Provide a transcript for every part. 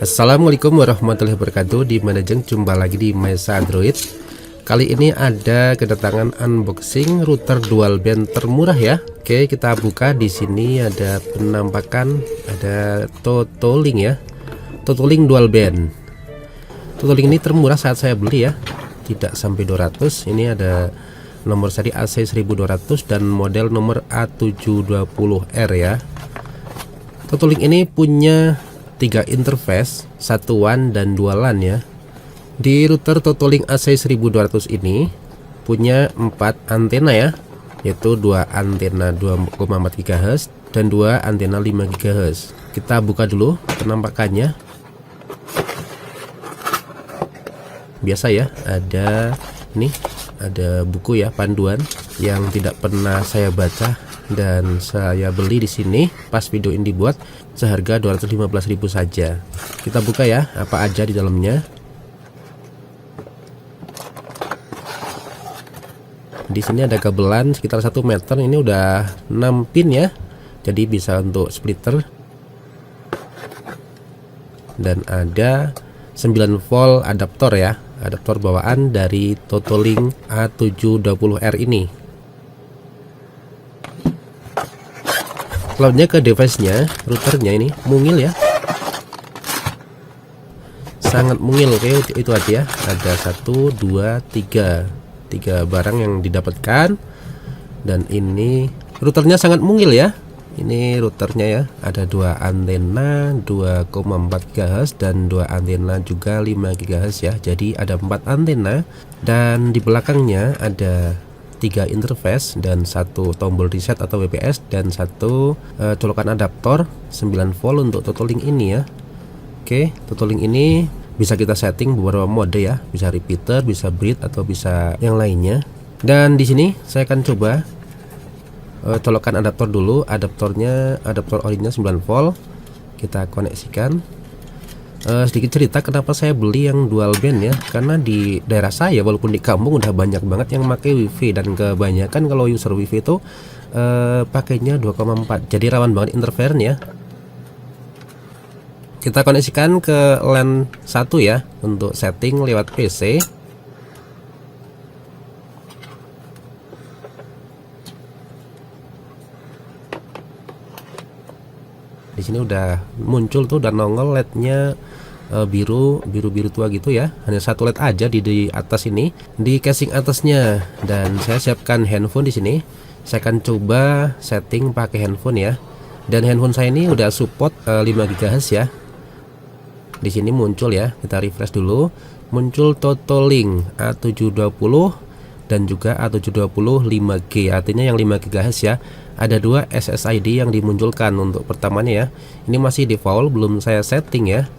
Assalamualaikum warahmatullahi wabarakatuh. Di mana jeng jumpa lagi di Mesa Android. Kali ini ada kedatangan unboxing router dual band termurah ya. Oke, kita buka. Di sini ada penampakan, ada Totoling ya. Totoling dual band. Totoling ini termurah saat saya beli ya. Tidak sampai 200. Ini ada nomor seri AC1200 dan model nomor A720R ya. Totoling ini punya 3 interface, 1 WAN dan 2 LAN ya. Di router Totoling AC1200 ini punya 4 antena ya, yaitu 2 antena 2,4 GHz dan 2 antena 5 GHz. Kita buka dulu penampakannya. Biasa ya, ada ini, ada buku ya, panduan yang tidak pernah saya baca dan saya beli di sini pas video ini dibuat seharga 215.000 saja. Kita buka ya, apa aja di dalamnya. Di sini ada kabelan sekitar 1 meter, ini udah 6 pin ya. Jadi bisa untuk splitter. Dan ada 9 volt adaptor ya, adaptor bawaan dari Totoling A720R ini. Cloudnya ke device-nya, routernya ini mungil ya, sangat mungil. Oke, itu aja ya. Ada 1, 2, 3 barang yang didapatkan. Dan ini routernya sangat mungil ya. Ini routernya ya, ada 2 antena 2,4 GHz dan 2 antena juga 5 GHz ya. Jadi ada 4 antena dan di belakangnya ada 3 interface dan 1 tombol reset atau WPS dan 1 colokan adaptor 9 volt untuk Totoling ini ya. Oke, Totoling ini bisa kita setting beberapa mode ya, bisa repeater, bisa breed atau bisa yang lainnya. Dan di sini saya akan coba colokan adaptor dulu. Adaptornya adaptor orinya 9 volt. Kita koneksikan. Sedikit cerita kenapa saya beli yang dual band ya, karena di daerah saya walaupun di kampung udah banyak banget yang pakai wifi, dan kebanyakan kalau user wifi itu pakainya 2,4, jadi rawan banget interferen ya. Kita koneksikan ke LAN 1 ya untuk setting lewat PC. Di sini udah muncul tuh, udah nongol LED-nya biru tua gitu ya. Hanya 1 LED aja di atas ini, di casing atasnya. Dan saya siapkan handphone di sini. Saya akan coba setting pakai handphone ya. Dan handphone saya ini udah support 5 GHz ya. Di sini muncul ya. Kita refresh dulu. Muncul Totoling A720 dan juga A720 5G, artinya yang 5 GHz ya. Ada 2 SSID yang dimunculkan untuk pertamanya ya. Ini masih default, belum saya setting ya.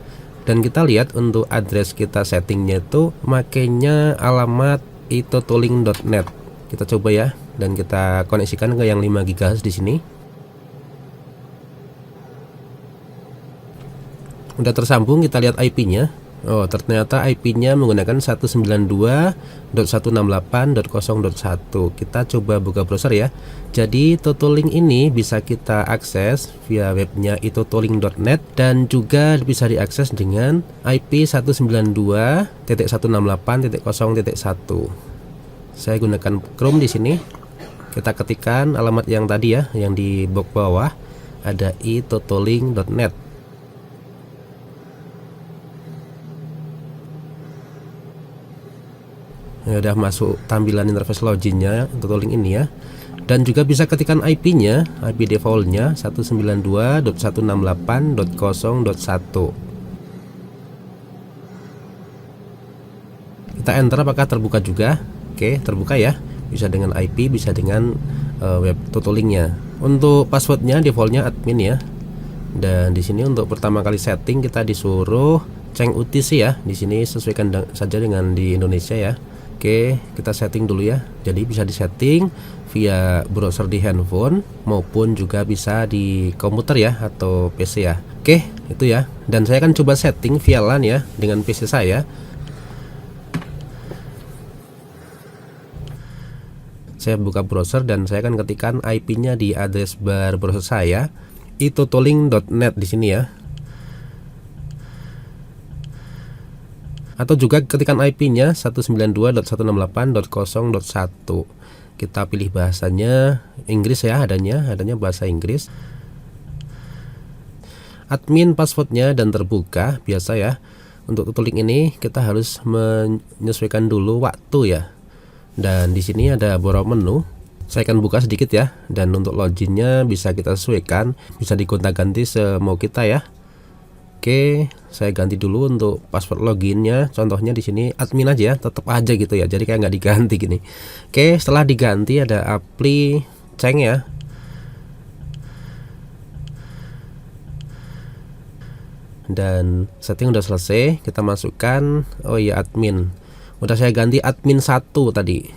Dan kita lihat untuk address kita settingnya itu makainya alamat itotoling.net. Kita coba ya, dan kita koneksikan ke yang 5 GHz di sini. Udah tersambung, kita lihat IP-nya. Oh, ternyata IP-nya menggunakan 192.168.0.1. Kita coba buka browser ya. Jadi Totoling ini bisa kita akses via webnya itotoling.net dan juga bisa diakses dengan IP 192.168.0.1. Saya gunakan Chrome di sini. Kita ketikkan alamat yang tadi ya, yang di box bawah ada itotoling.net. Ya, udah masuk tampilan interface loginnya Totoling ini ya. Dan juga bisa ketikkan IP-nya, IP defaultnya 192.168.0.1. Kita enter, apakah terbuka juga? Oke, terbuka ya. Bisa dengan IP, bisa dengan web Totolingnya. Untuk passwordnya defaultnya admin ya. Dan di sini untuk pertama kali setting kita disuruh ceng UTC ya. Di sini sesuaikan saja dengan di Indonesia ya. Oke, kita setting dulu ya. Jadi bisa disetting via browser di handphone maupun juga bisa di komputer ya atau PC ya. Oke, itu ya. Dan saya akan coba setting via LAN ya dengan PC saya. Saya buka browser dan saya akan ketikkan IP-nya di address bar browser saya, itotoling.net di sini ya. atau juga ketikan IP-nya 192.168.0.1. Kita pilih bahasanya Inggris ya, adanya bahasa Inggris. Admin passwordnya dan terbuka biasa ya. Untuk tutuling ini kita harus menyesuaikan dulu waktu ya. Dan di sini ada beberapa menu. Saya akan buka sedikit ya. Dan untuk loginnya bisa kita sesuaikan, bisa digonta-ganti semau kita ya. Oke, saya ganti dulu untuk password loginnya. Contohnya di sini admin aja ya, tetap aja gitu ya. Jadi kayak nggak diganti gini. Oke, setelah diganti ada apply ceng ya. Dan setting udah selesai. Kita masukkan, oh iya admin. Udah saya ganti admin 1 tadi.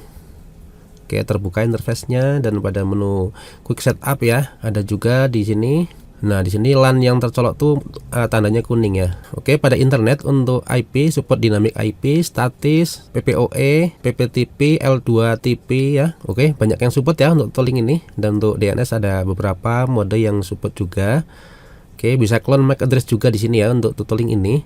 Oke, terbuka interface-nya dan pada menu quick setup ya. Ada juga di sini. Nah, di sini LAN yang tercolok tuh tandanya kuning ya. Oke, pada internet untuk IP support dynamic IP, statis, PPOE, PPTP, L2TP ya. Oke, banyak yang support ya untuk tolling ini. Dan untuk DNS ada beberapa mode yang support juga. Oke, bisa clone MAC address juga di sini ya untuk tutoling ini.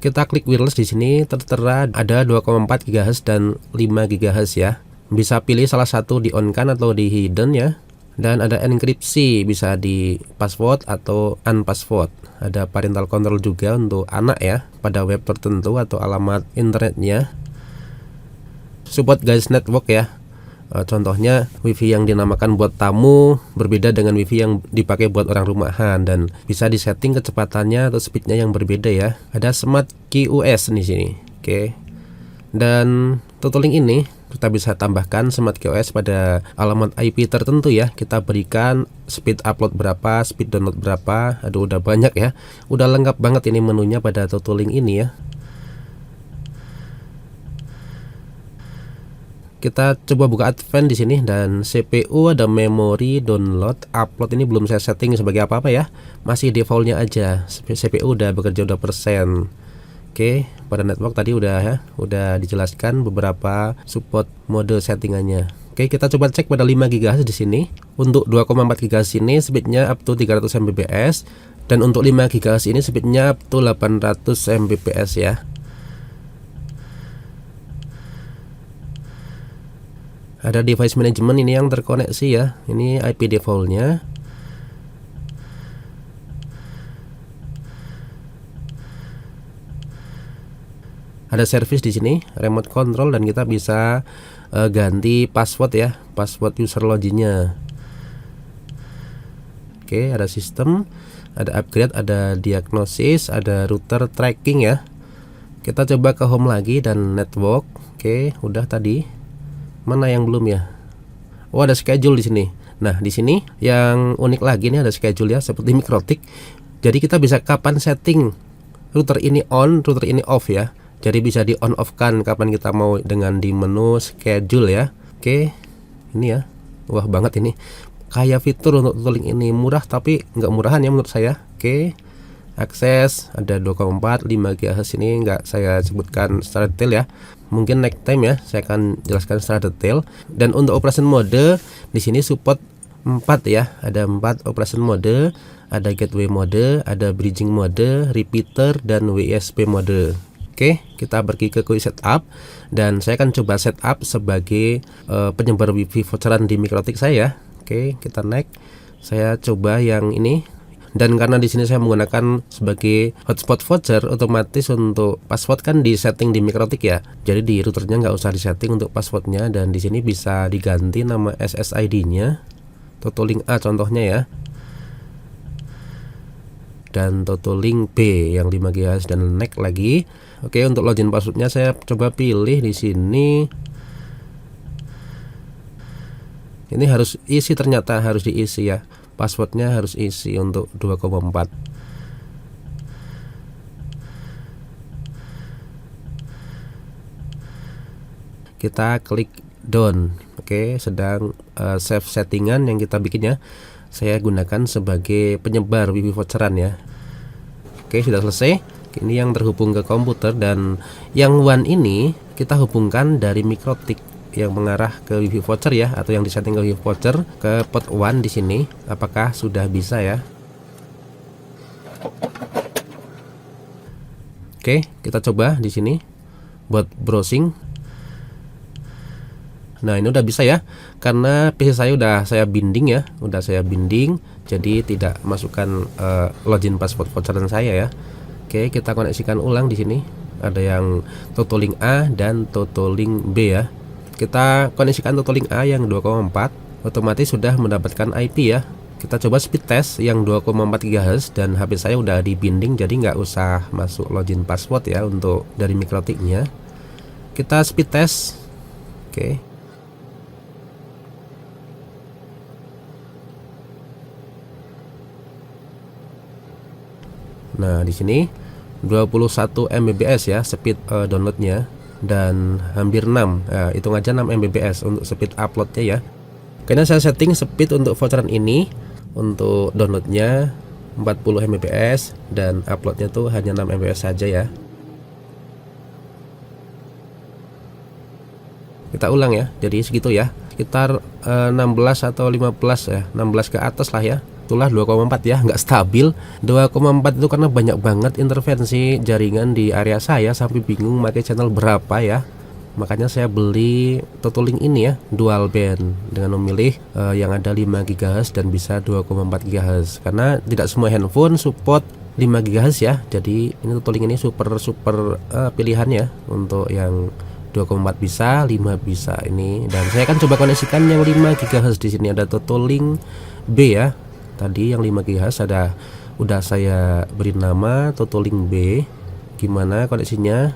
Kita klik wireless di sini tertera ada 2,4 GHz dan 5 GHz ya. Bisa pilih salah satu di on kan atau di hidden ya. Dan ada enkripsi, bisa di password atau unpassword. Ada parental control juga untuk anak ya, pada web tertentu atau alamat internetnya. Support guys network ya. Contohnya wifi yang dinamakan buat tamu berbeda dengan wifi yang dipakai buat orang rumahan, dan bisa disetting kecepatannya atau speednya yang berbeda ya. Ada smart QoS di sini. Oke. Dan tutoling ini kita bisa tambahkan smart QoS pada alamat IP tertentu ya. Kita berikan speed upload berapa, speed download berapa. Aduh, udah banyak ya. Udah lengkap banget ini menunya pada tutoling ini ya. Kita coba buka advance di sini, dan CPU ada memori download upload ini belum saya setting sebagai apa-apa ya. Masih defaultnya aja. CPU udah bekerja udah persen. Oke, pada network tadi udah ya, udah dijelaskan beberapa support mode settingannya. Oke, kita coba cek pada 5 GHz di sini. Untuk 2,4 GHz ini speednya up to 300 Mbps, dan untuk 5 GHz ini speednya up to 800 Mbps ya. Ada device management ini yang terkoneksi ya. Ini IP defaultnya. Ada service di sini, remote control, dan kita bisa ganti password ya, password user loginnya. Oke, ada sistem, ada upgrade, ada diagnosis, ada router tracking ya. Kita coba ke home lagi dan network. Oke, udah tadi. Mana yang belum ya? Oh, ada schedule di sini. Nah, di sini yang unik lagi nih ada schedule ya, seperti Mikrotik. Jadi kita bisa kapan setting router ini on, router ini off ya. Jadi bisa di on off kan kapan kita mau dengan di menu schedule ya. Oke, ini ya, wah banget ini. Kayak fitur untuk tutoling ini murah tapi nggak murahan ya menurut saya. Oke, akses ada 2,4, 5 GHz ini nggak saya sebutkan secara detail ya. Mungkin next time ya saya akan jelaskan secara detail. Dan untuk operation mode di sini support 4 ya. Ada 4 operation mode, ada gateway mode, ada bridging mode, repeater, dan WSP mode. Oke, kita pergi ke quick setup, dan saya akan coba setup sebagai penyebar wifi voucheran di Mikrotik saya. Oke, kita next. Saya coba yang ini. Dan karena di sini saya menggunakan sebagai hotspot voucher, otomatis untuk password kan di setting di Mikrotik ya. Jadi di routernya nggak usah disetting untuk passwordnya, dan di sini bisa diganti nama SSID-nya. Tutoling A contohnya ya. Dan tutoling B yang 5 GHz, dan next lagi. Oke, untuk login passwordnya saya coba pilih di sini. Ini harus isi, ternyata harus diisi ya. Passwordnya harus isi untuk 2,4. Kita klik done. Oke, sedang save settingan yang kita bikin ya. Saya gunakan sebagai penyebar wifi voucheran ya. Oke, sudah selesai. Ini yang terhubung ke komputer, dan yang WAN ini kita hubungkan dari Mikrotik yang mengarah ke wifi voucher ya, atau yang disetting ke wifi voucher ke port 1 di sini. Apakah sudah bisa ya? Oke, kita coba di sini. buat browsing. Nah ini udah bisa ya, karena PC saya udah saya binding ya, jadi tidak masukkan login password voucheran saya ya. Oke, kita koneksikan ulang di sini. Ada yang Totolink A dan Totolink B ya. Kita koneksikan Totolink A yang 2,4, otomatis sudah mendapatkan IP ya. Kita coba speed test yang 2,4 GHz dan HP saya udah di binding, jadi nggak usah masuk login password ya untuk dari mikrotiknya. Kita speed test. Oke. Nah, di sini 21 Mbps ya speed downloadnya, dan hampir 6, hitung aja 6 Mbps untuk speed uploadnya ya. Karena saya setting speed untuk voucheran ini, untuk downloadnya 40 Mbps dan uploadnya tuh hanya 6 Mbps saja ya. Kita ulang ya, jadi segitu ya, sekitar 16 atau 15 ya, 16 ke atas lah ya. Itulah 2,4 ya, nggak stabil. 2,4 itu karena banyak banget intervensi jaringan di area saya sampai bingung pakai channel berapa ya. Makanya saya beli Totolink ini ya, dual band, dengan memilih yang ada 5 GHz dan bisa 2,4 GHz, karena tidak semua handphone support 5 GHz ya. Jadi ini Totolink ini super pilihannya untuk yang 2,4 bisa, 5 bisa ini. Dan saya akan coba koneksikan yang 5 GHz di sini. Ada Totolink B ya. Tadi yang 5 GHz udah saya beri nama Totolink B. Gimana koneksinya?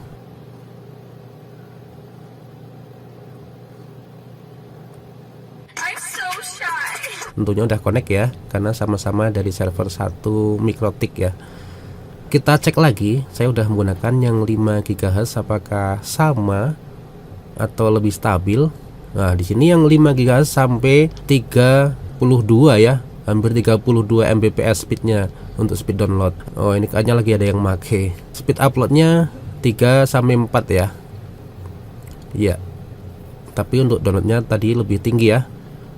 Tentunya udah connect ya, karena sama-sama dari server 1 mikrotik ya. Kita cek lagi, saya udah menggunakan yang 5 GHz apakah sama atau lebih stabil. Nah, di sini yang 5 GHz sampai 32 ya. Hampir 32 Mbps speednya untuk speed download. Oh, ini kayaknya lagi ada yang make. Speed uploadnya 3 sampai 4 ya. Iya. Tapi untuk downloadnya tadi lebih tinggi ya,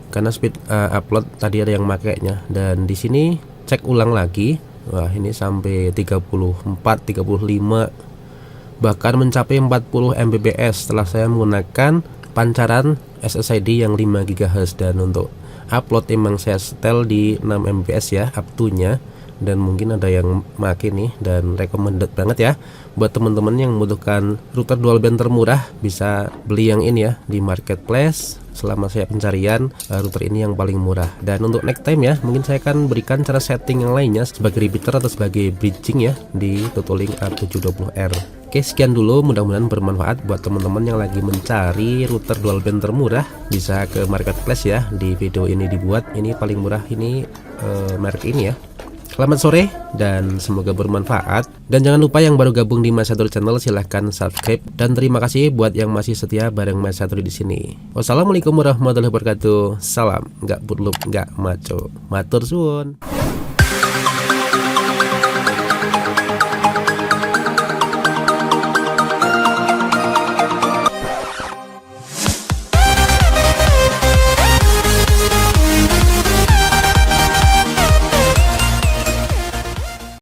karena speed upload tadi ada yang makainya. Dan di sini cek ulang lagi. Wah, ini sampai 34, 35, bahkan mencapai 40 Mbps setelah saya menggunakan pancaran SSID yang 5 GHz. Dan untuk upload emang saya setel di 6 Mbps ya, up to nya. Dan mungkin ada yang make nih, dan recommended banget ya buat teman-teman yang membutuhkan router dual band termurah. Bisa beli yang ini ya di marketplace. Selama saya pencarian router ini yang paling murah. Dan untuk next time ya, mungkin saya akan berikan cara setting yang lainnya sebagai repeater atau sebagai bridging ya di Totolink A720R. Oke, sekian dulu, mudah-mudahan bermanfaat buat teman-teman yang lagi mencari router dual band termurah. Bisa ke marketplace ya, di video ini dibuat. Ini paling murah, ini merek ini ya. Selamat sore dan semoga bermanfaat. Dan jangan lupa yang baru gabung di Mas Satori Channel, silahkan subscribe. Dan terima kasih buat yang masih setia bareng Mas Satori di sini. Wassalamualaikum warahmatullahi wabarakatuh. Salam, nggak burlup, nggak maco. Matur suwun.